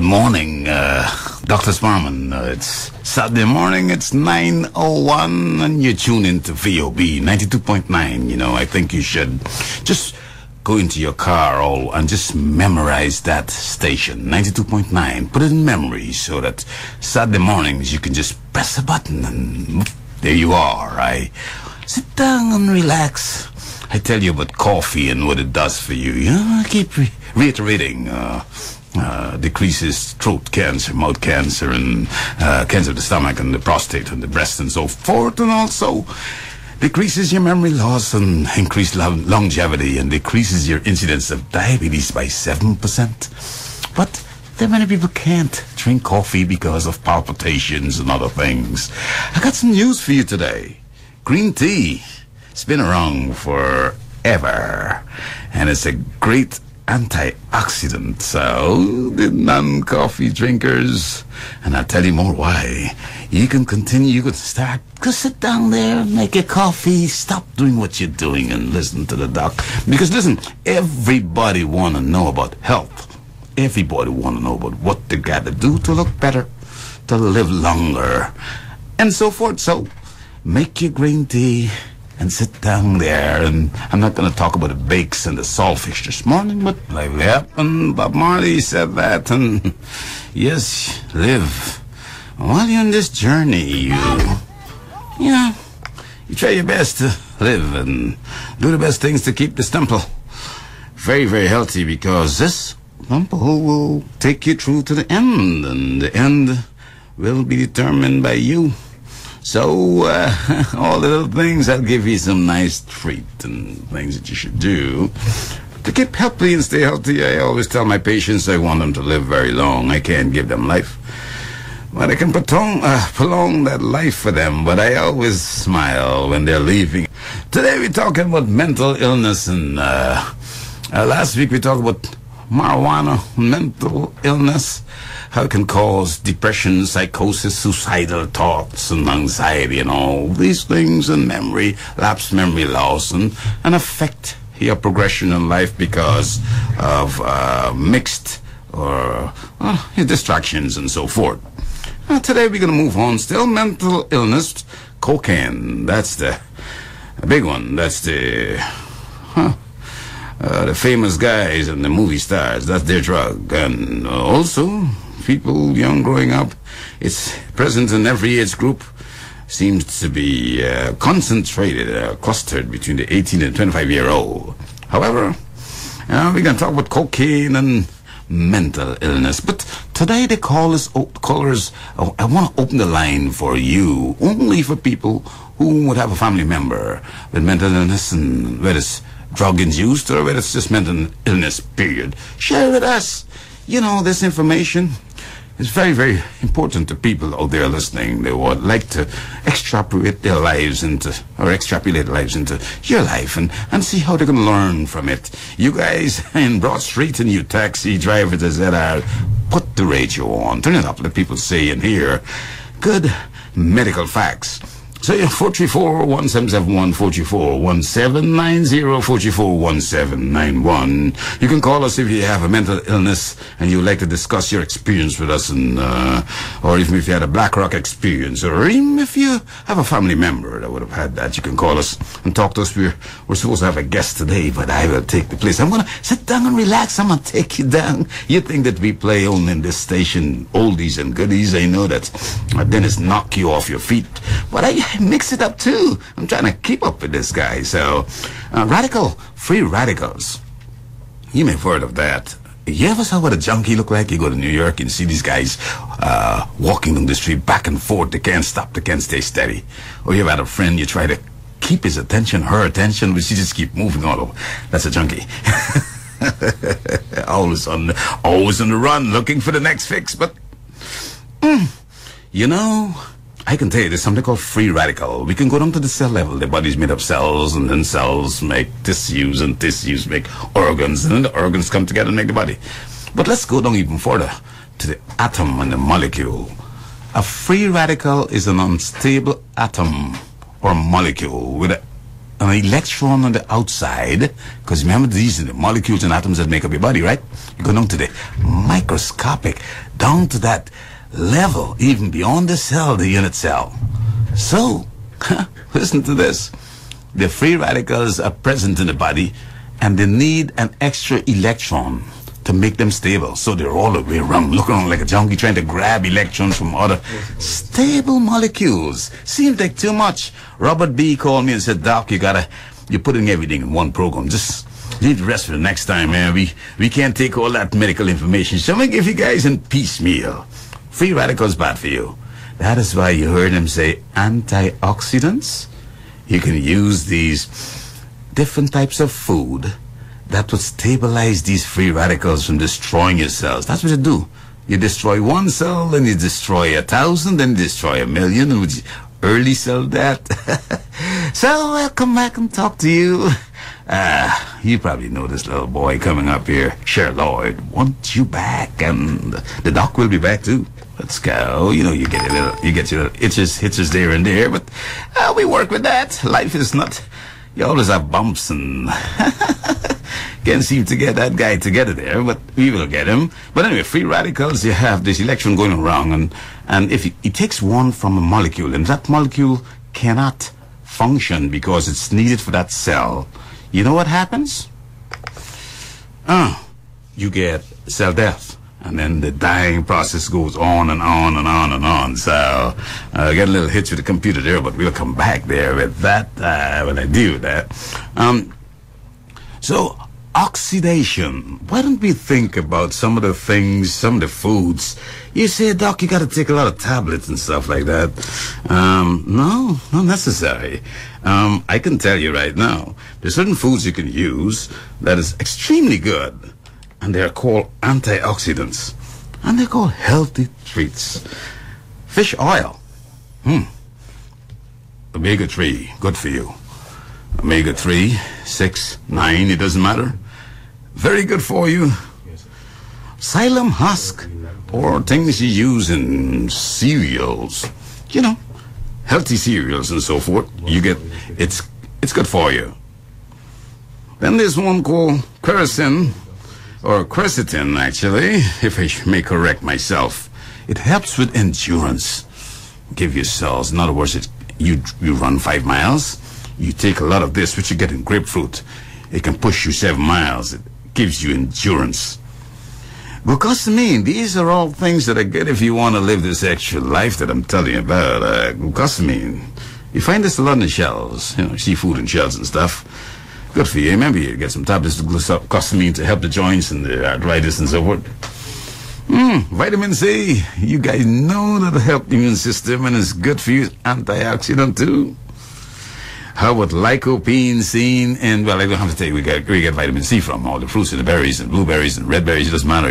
morning, Dr. Sparman. It's Saturday morning, it's 9:01, and you tune into VOB 92.9. You know, I think you should just go into your car and just memorize that station, 92.9. Put it in memory so that Saturday mornings you can just press a button and there you are. Sit down and relax. I tell you about coffee and what it does for you. You know, I keep reiterating. Decreases throat cancer, mouth cancer, and cancer of the stomach and the prostate and the breast and so forth, and also decreases your memory loss and increased longevity and decreases your incidence of diabetes by 7%. But there many people can't drink coffee because of palpitations and other things. I got some news for you today. Green tea. It's been around forever, and it's a great antioxidant. So the non-coffee drinkers, and I'll tell you more why. You can continue, you can start, just sit down there, make your coffee, stop doing what you're doing and listen to the doc. Because listen, everybody want to know about health. Everybody want to know about what they got to do to look better, to live longer, and so forth. So make your green tea and sit down there, and I'm not going to talk about the bakes and the saltfish this morning, but lively up, and Bob Marley said that, and yes, live. While you're on this journey, you try your best to live and do the best things to keep this temple very, very healthy, because this temple will take you through to the end, and the end will be determined by you. So, all the little things, I'll give you some nice treat and things that you should do to keep healthy and stay healthy. I always tell my patients I want them to live very long. I can't give them life, but I can prolong that life for them. But I always smile when they're leaving. Today we're talking about mental illness, and last week we talked about marijuana, mental illness, how it can cause depression, psychosis, suicidal thoughts, and anxiety, and all these things, and lapsed memory loss, and affect your progression in life because of mixed or your distractions and so forth. Today we're going to move on. Still mental illness, cocaine. That's the big one. That's the famous guys and the movie stars. That's their drug. And also people young growing up, it's present in every age group, seems to be concentrated, clustered between the 18 and 25-year-old. However, we're going to talk about cocaine and mental illness. But today the callers, I want to open the line for you, only for people who would have a family member with mental illness, and whether it's drug-induced or whether it's just mental illness, period. Share with us. You know, this information is very, very important to people out there listening. They would like to extrapolate their lives into your life and see how they're going to learn from it. You guys in Broad Street and you taxi drivers, etc., put the radio on. Turn it up. Let people see and hear good medical facts. So 434-1771, 434-1790, 434-1791. You can call us if you have a mental illness and you would like to discuss your experience with us, and or even if you had a Black Rock experience, or even if you have a family member that would have had that, you can call us and talk to us. We're supposed to have a guest today, but I will take the place. I'm going to sit down and relax. I'm going to take you down. You think that we play only in this station oldies and goodies. I know that Dennis knock you off your feet, but I mix it up too. I'm trying to keep up with this guy. So, free radicals. You may have heard of that. You ever saw what a junkie look like? You go to New York and see these guys walking down the street back and forth. They can't stop. They can't stay steady. Or you've had a friend, you try to keep his attention, her attention, but she just keep moving all over. That's a junkie. always on the run, looking for the next fix. But, you know, I can tell you there's something called free radical. We can go down to the cell level. The body's made of cells, and then cells make tissues, and tissues make organs, and then the organs come together and make the body. But let's go down even further to the atom and the molecule. A free radical is an unstable atom or molecule with an an electron on the outside, because remember, these are the molecules and atoms that make up your body, right? You go down to the microscopic, down to that level, even beyond the cell, the unit cell. So, listen to this. The free radicals are present in the body, and they need an extra electron to make them stable. So they're all the way around, looking around like a junkie, trying to grab electrons from other stable molecules. Seems like too much. Robert B. called me and said, Doc, you're putting everything in one program. Just leave the rest for the next time, man. We can't take all that medical information. So I'm going to give you guys in piecemeal. Free radicals bad for you. That is why you heard him say antioxidants. You can use these different types of food that would stabilize these free radicals from destroying your cells. That's what you do. You destroy one cell, then you destroy 1,000, then you destroy 1,000,000, and with early cell death. So I'll come back and talk to you. You probably know this little boy coming up here, Cher Lloyd. Want you back, and the doc will be back too. Let's go. You know, you get your little hitches there and there, but we work with that. Life is not. You always have bumps and can't seem to get that guy together there, but we will get him. But anyway, free radicals, you have this electron going around, and if it takes one from a molecule, and that molecule cannot function because it's needed for that cell, you know what happens? You get cell death. And then the dying process goes on and on and on and on. So I get a little hitch with the computer there, but we'll come back there with that when I do that. So oxidation. Why don't we think about some of the things, some of the foods? You say, Doc, you got to take a lot of tablets and stuff like that. No, not necessary. I can tell you right now, there's certain foods you can use that is extremely good. And they're called antioxidants. And they're called healthy treats. Fish oil. Omega-3, good for you. Omega-3, 6, 9, it doesn't matter. Very good for you. Psyllium husk, or things you use in cereals. You know, healthy cereals and so forth. You get, it's good for you. Then there's one called quercetin, or quercetin, actually, if I may correct myself. It helps with endurance. Give your cells, in other words, you run 5 miles, you take a lot of this, which you get in grapefruit. It can push you 7 miles. It gives you endurance. Glucosamine, these are all things that are good if you want to live this extra life that I'm telling you about. Glucosamine, you find this a lot in the shells, you know, seafood and shells and stuff. Good for you. Remember, you get some tablets of glucosamine to help the joints and the arthritis and so forth. Vitamin C, you guys know that'll help the immune system and it's good for you. Antioxidant too. How about lycopene, seen, and well, I don't have to tell you where you get vitamin C from. All the fruits and the berries and blueberries and red berries, it doesn't matter.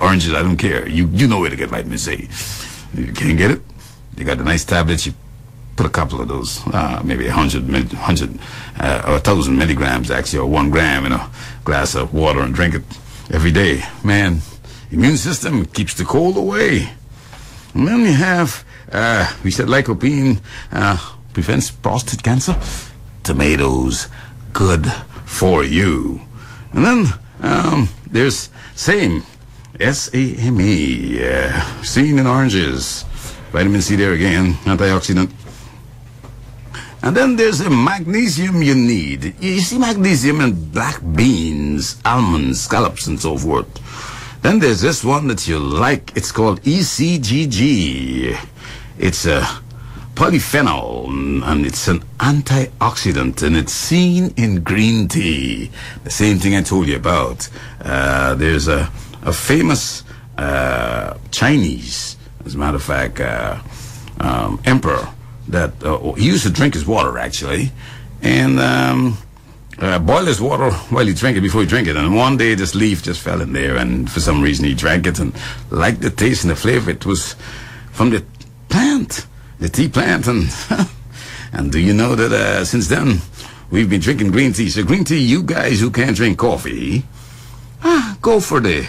Oranges, I don't care. You know where to get vitamin C. You can't get it? You got the nice tablets. You put a couple of those, maybe 100 or 1,000 milligrams actually, or 1 gram in a glass of water and drink it every day. Man, immune system keeps the cold away. And then you have, we said lycopene prevents prostate cancer. Tomatoes, good for you. And then there's SAMe, S-A-M-E, seen in oranges. Vitamin C there again, antioxidant. And then there's a magnesium you need. You see magnesium in black beans, almonds, scallops, and so forth. Then there's this one that you like. It's called ECGG. It's a polyphenol, and it's an antioxidant, and it's seen in green tea. The same thing I told you about. There's a famous Chinese, as a matter of fact, emperor that he used to drink his water, actually, and boil his water while he drank it before he drank it. And one day this leaf just fell in there, and for some reason he drank it and liked the taste and the flavor. It was from the plant, the tea plant. And and do you know that since then we've been drinking green tea? So green tea, you guys who can't drink coffee, go for the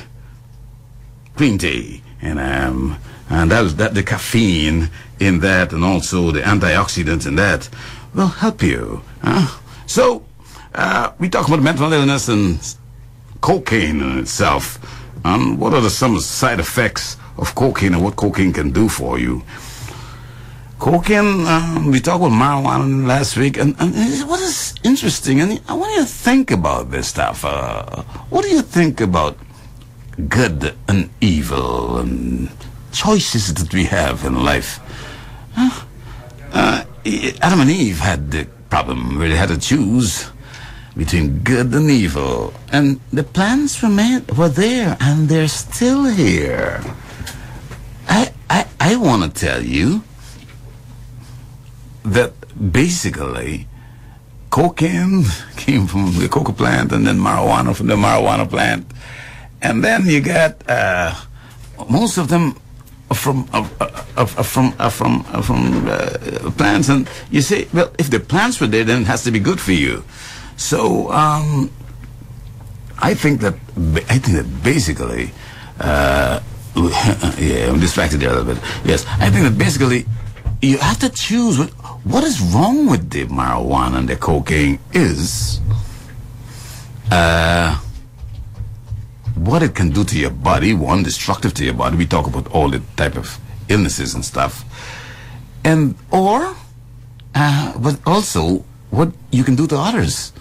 green tea. And that the caffeine in that, and also the antioxidants in that, will help you. So, we talk about mental illness and cocaine in itself. And what are some side effects of cocaine and what cocaine can do for you? Cocaine, we talked about marijuana last week, and what is interesting, and I want you to think about this stuff. What do you think about good and evil and choices that we have in life? Adam and Eve had the problem where they had to choose between good and evil, and the plans were there, and they're still here. I want to tell you that basically cocaine came from the coca plant, and then marijuana from the marijuana plant, and then you got most of them from plants. And you say, well, if the plants were there, then it has to be good for you. So I think that basically, yeah, I'm distracted there a little bit. Yes, I think that basically you have to choose what is wrong with the marijuana and the cocaine is what it can do to your body. One, destructive to your body. We talk about all the type of illnesses and stuff, and but also what you can do to others.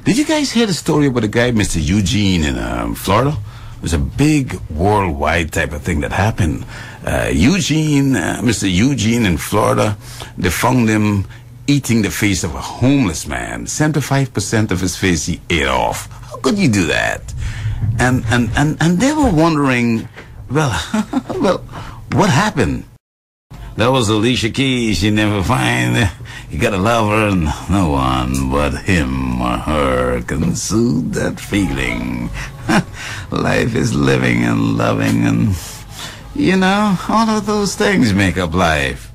Did you guys hear the story about a guy, Mr. Eugene, in Florida? It was a big worldwide type of thing that happened. Mr. Eugene in Florida, they found him eating the face of a homeless man. 75% of his face he ate off. How could you do that? And they were wondering, well, well, what happened? That was Alicia Keys. You never find. You gotta love her, and no one but him or her can soothe that feeling. Life is living and loving, and you know, all of those things make up life.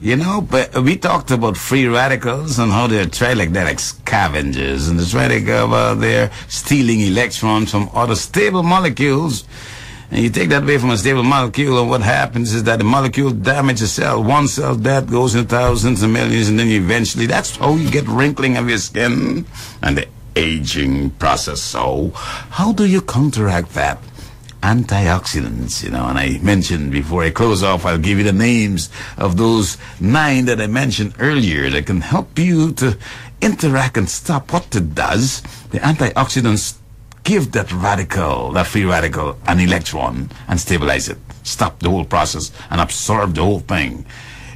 You know, but we talked about free radicals and how they're tried like that, like scavengers, and they try to go out there stealing electrons from other stable molecules. And you take that away from a stable molecule, and what happens is that the molecule damages a cell. One cell death goes in thousands and millions, and then eventually, that's how you get wrinkling of your skin and the aging process. So, how do you counteract that? Antioxidants, you know, and I mentioned before I close off, I'll give you the names of those 9 that I mentioned earlier that can help you to interact and stop what it does. The antioxidants give that free radical, an electron and stabilize it. Stop the whole process and absorb the whole thing.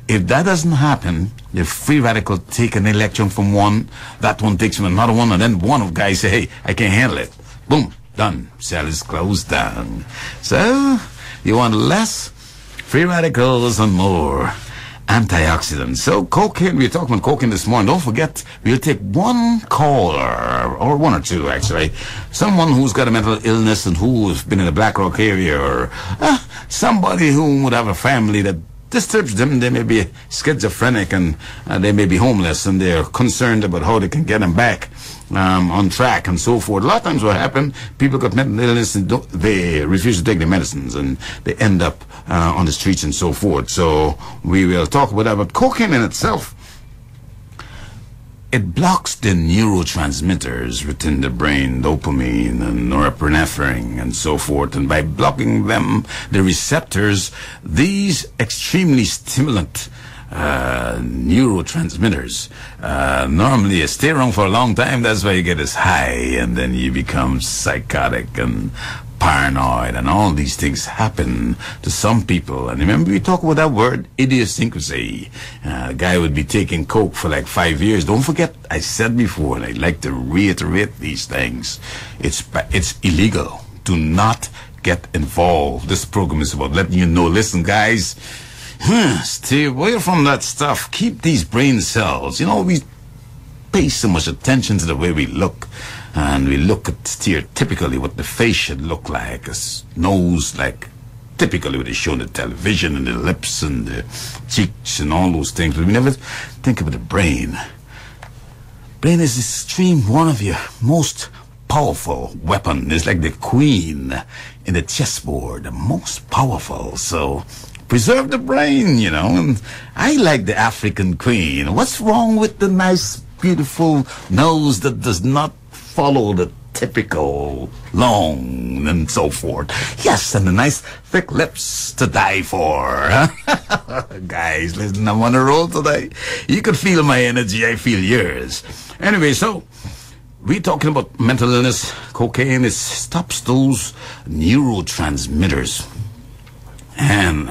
If that doesn't happen, the free radical take an electron from one, that one takes from another one, and then one of guys say, hey, I can't handle it. Boom, done. Cell is closed down. So, you want less free radicals and more antioxidants. So cocaine, we were talking about cocaine this morning. Don't forget, we'll take one caller, or one or two actually, someone who's got a mental illness and who's been in the Black Rock area, or somebody who would have a family that disturbs them. They may be schizophrenic, and they may be homeless, and they're concerned about how they can get them back on track and so forth. A lot of times what happens, people got mental illness and they refuse to take their medicines, and they end up on the streets and so forth. So we will talk about that. But cocaine in itself, it blocks the neurotransmitters within the brain, dopamine and norepinephrine and so forth. And by blocking them, the receptors, these extremely stimulant neurotransmitters normally stay around for a long time. That's why you get this high, and then you become psychotic and paranoid, and all these things happen to some people. And remember, we talk about that word, idiosyncrasy. A guy would be taking coke for like 5 years. Don't forget, I said before, and I'd like to reiterate these things. It's illegal. Do not get involved. This program is about letting you know, listen, guys, stay away from that stuff. Keep these brain cells. You know, we pay so much attention to the way we look, and we look at stereotypically what the face should look like, a nose like typically what they show on the television, and the lips and the cheeks and all those things, but we never think about the brain. Brain is one of your most powerful weapon. It's like the queen in the chessboard, the most powerful. So preserve the brain, you know. And I like the African queen. What's wrong with the nice beautiful nose that does not follow the typical long and so forth. Yes, and the nice thick lips to die for. Guys, listen, I'm on a roll today. You could feel my energy, I feel yours. Anyway, so we're talking about mental illness. Cocaine, it stops those neurotransmitters. And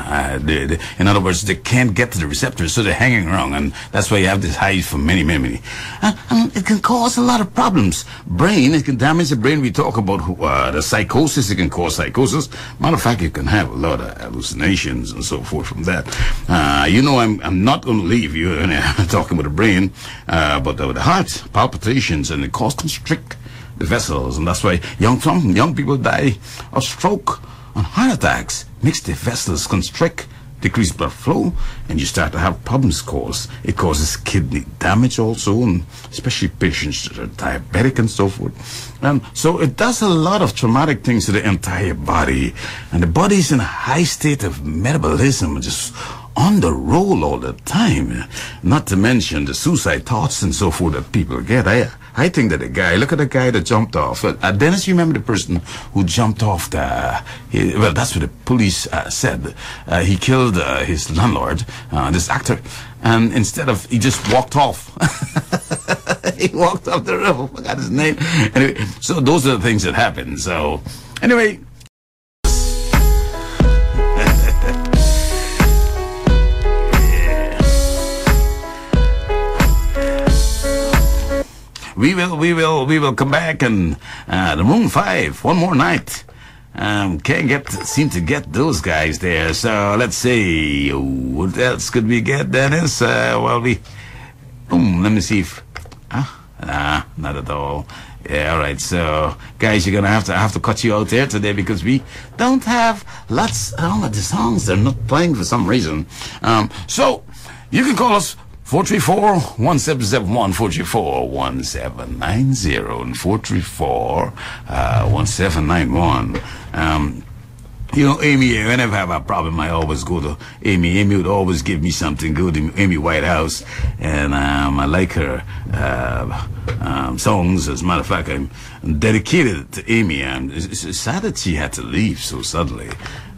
in other words, they can't get to the receptors, so they're hanging around, and that's why you have this high for many. And it can cause a lot of problems. Brain, it can damage the brain. We talk about the psychosis. It can cause psychosis. Matter of fact, you can have a lot of hallucinations and so forth from that. I'm not going to leave you talking about the brain, but the heart palpitations, and it causes constrict the vessels, and that's why some young people die of stroke and heart attacks. Makes the vessels constrict, decrease blood flow, and you start to have problems caused. It causes kidney damage also, and especially patients that are diabetic and so forth. So it does a lot of traumatic things to the entire body, and the body's in a high state of metabolism, just on the roll all the time. Not to mention the suicide thoughts and so forth that people get. I think that look at the guy that jumped off. Dennis, you remember the person who jumped off well, that's what the police said. He killed his landlord, this actor, and instead of, he just walked off. He walked off the roof. I forgot his name. Anyway, so those are the things that happen. So, anyway. We will come back, and the Maroon 5 one more night. Can't seem to get those guys there. So let's see, what else could we get, Dennis? Let me see if not at all. Yeah, all right. So guys, you're gonna have to cut you out there today, because we don't have lots of the songs. They're not playing for some reason. So you can call us 434-1771, 434-1790, and 434-1791. Amy, whenever I have a problem, I always go to Amy. Amy would always give me something good, Amy Whitehouse, and I like her songs. As a matter of fact, I'm dedicated to Amy. It's sad that she had to leave so suddenly.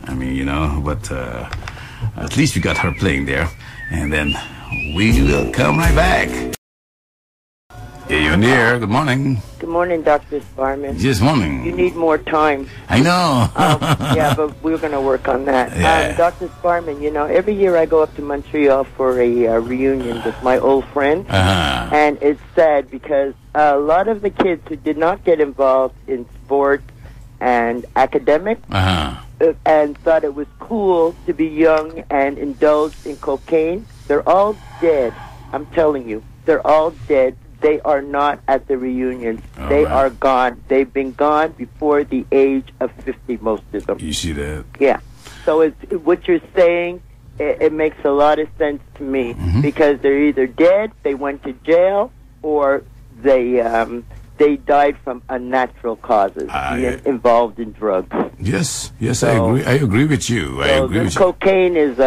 I mean, but at least we got her playing there, and then we will come right back. Hey, you're in the air. Good morning. Good morning, Dr. Sparman. Yes, morning. You need more time. I know. Yeah, but we're going to work on that. Yeah. Dr. Sparman, every year I go up to Montreal for a reunion with my old friends. And it's sad because a lot of the kids who did not get involved in sport and academic and thought it was cool to be young and indulged in cocaine, they're all dead. I'm telling you, they're all dead. They are not at the reunions. They are gone. They've been gone before the age of 50, most of them. You see that? Yeah. So what you're saying, it makes a lot of sense to me, because they're either dead, they went to jail, or they died from unnatural causes, being involved in drugs. Yes, so, I agree with you. Cocaine is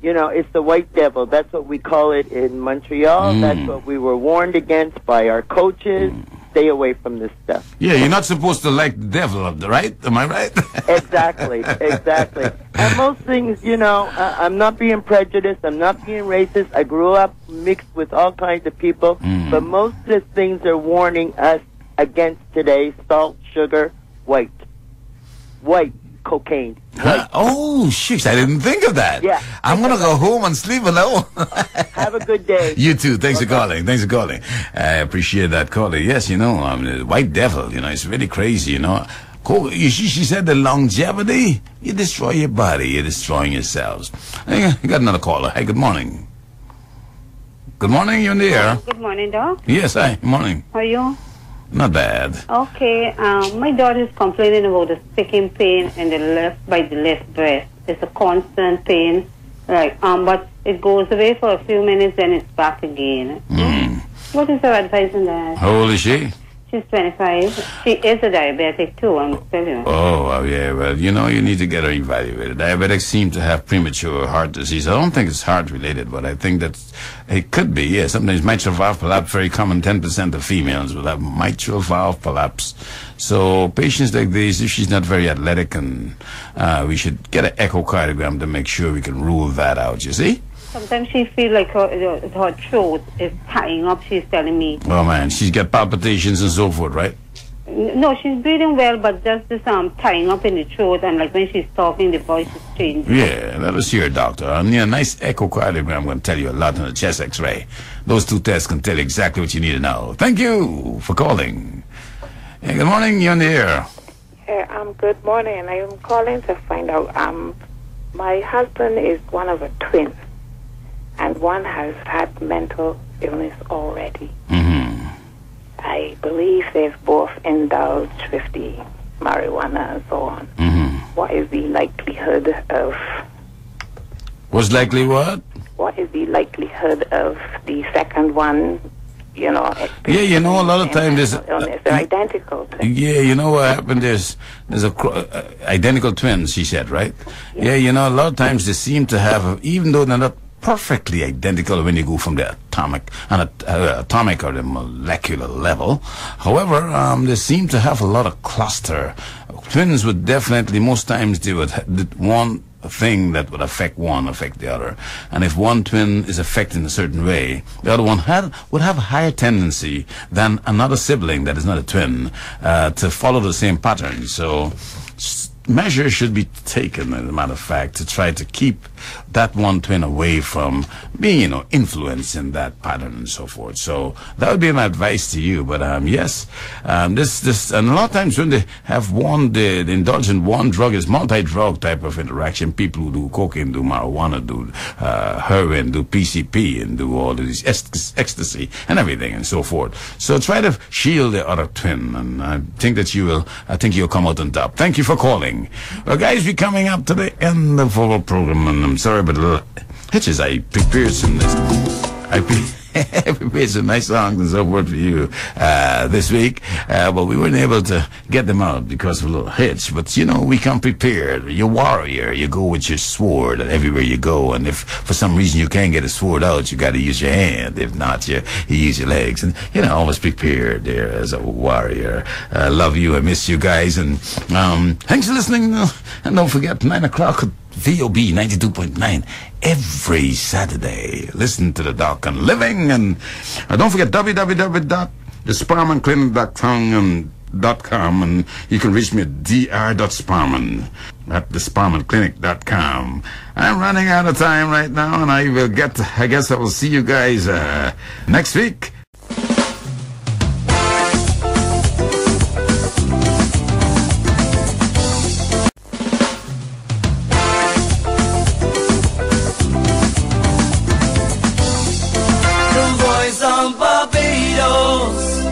it's the white devil. That's what we call it in Montreal. That's what we were warned against by our coaches. Stay away from this stuff. Yeah, you're not supposed to like the devil, right? Am I right? Exactly. And most things, I'm not being prejudiced. I'm not being racist. I grew up mixed with all kinds of people. But most of the things they're warning us against today: salt, sugar, white, cocaine. Oh, shucks, I didn't think of that. Yeah. I'm going to go home and sleep alone. Have a good day. You too. Thanks for calling. I appreciate that calling. Yes, the white devil, it's really crazy, She said the longevity, you destroy your body, you're destroying yourselves. You got another caller. Hey, good morning. Good morning, you're in the air. Good morning, Doc. Yes, hi. Good morning. How are you? Not bad. Okay, my daughter is complaining about the sticking pain in the left breast. It's a constant pain, but it goes away for a few minutes, then it's back again. What is her advice on that? How old is she? She's 25. She is a diabetic too, I'm telling you. Oh, yeah, well, you know, you need to get her evaluated. Diabetics seem to have premature heart disease. I don't think it's heart-related, but I think that it could be, yeah. Sometimes mitral valve collapse, very common, 10% of females will have mitral valve collapse. So patients like this, if she's not very athletic, and we should get an echocardiogram to make sure we can rule that out, you see? Sometimes she feels like her throat is tying up, she's telling me. Oh, man, she's got palpitations and so forth, right? No, she's breathing well, but just this tying up in the throat, and like when she's talking, the voice is changing. Yeah, let us hear, doctor. And yeah, a nice echocardiogram will tell you a lot on a chest x-ray. Those two tests can tell you exactly what you need to know. Thank you for calling. Hey, good morning, you're on the air. Good morning, and I am calling to find out, my husband is one of a twin, and one has had mental illness already. Mm-hmm. I believe they've both indulged with the marijuana and so on. Mm-hmm. What is the likelihood of... What's likely what? What is the likelihood of the second one, you know... Yeah, you know, a lot of times there's... They're identical. Yeah, you know what happened? There's identical twins, she said, right? Yeah, you know, a lot of times they seem to have, even though they're not perfectly identical when you go from the atomic or the molecular level. However, they seem to have a lot of cluster. Twins would definitely, most times they would one thing that would affect one affect the other. And if one twin is affected in a certain way, the other one would have a higher tendency than another sibling that is not a twin to follow the same pattern. So measures should be taken, as a matter of fact, to try to keep that one twin away from being, you know, influenced in that pattern and so forth. So that would be my advice to you. But yes, this and a lot of times when they have they indulge in one drug, is multi-drug type of interaction. People who do cocaine, do marijuana, do heroin, do PCP, and do all of these ecstasy and everything and so forth. So try to shield the other twin, and I think that you will. I think you'll come out on top. Thank you for calling. Well, guys, we're coming up to the end of our program, and I'm sorry, but hitches, I prepared some nice songs and so forth for you this week, but we weren't able to get them out because of a little hitch. But you know, we come prepared. You're a warrior. You go with your sword everywhere you go, and if for some reason you can't get a sword out, you got to use your hand. If not, you use your legs, and you know, always prepared there as a warrior. I love you. I miss you guys, and thanks for listening. And don't forget, 9 o'clock. VOB 92.9 every Saturday. Listen to the doc on Living, and don't forget www.thesparmanclinic.com, and you can reach me at dr.sparman at thesparmanclinic.com. I'm running out of time right now, and I guess I will see you guys next week. Barbados.